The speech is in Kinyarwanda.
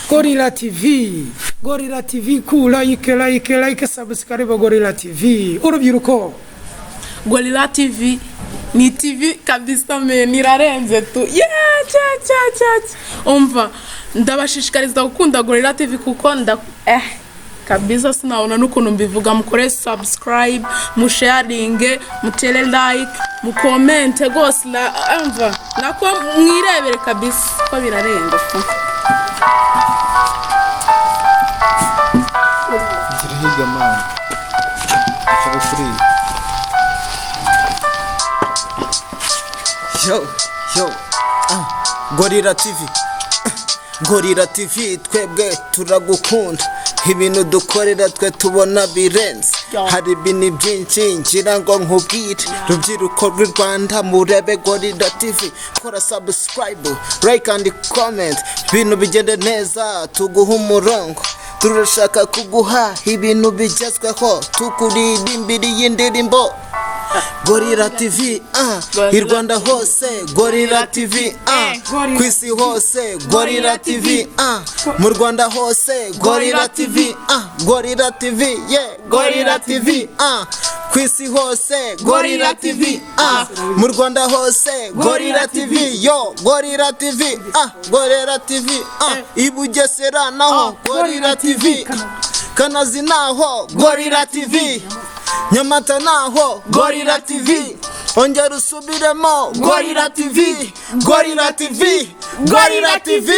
Gollira TV, Gollira TV, like, subscribe Gollira TV. Urubyiruko. Gollira TV ni TV kabisa nirarenze tu. Cha. Umva ndabashishikariza gukunda Gollira TV kuko kabisa sinaona n'ukuntu mbivuga. Mukore subscribe, musharinge, mutere like, mukomente gose umva nako mwirebere kabisa ko birarenga tu. Higa man. Kuri. Yo. Gollira TV. Gollira TV twebwe turagukunda. Ibintu dukorera twe tubona birenze. Hari ibintu byinshi ngira ngo nkubwire. Urubyiruko rw'u Rwanda murebe Gollira TV. Kora subscribe, like and comment. Ibintu bigende neza tuguha umurongo. Turashaka kuguha ibintu bigezweho tukuririmbira y'indirimbo. Gollira TV i Rwanda hose Gollira TV kwisi hose Gollira TV mu Rwanda hose Gollira TV Gollira TV Gollira TV kwisi hose Gollira TV mu Rwanda hose Gollira TV Gollira TV Gollira TV ibugesera naho Gollira TV Kanazi naho Gollira TV Nyamata naho Gollira TV ongera usubiremo Gollira TV Gollira TV Gollira TV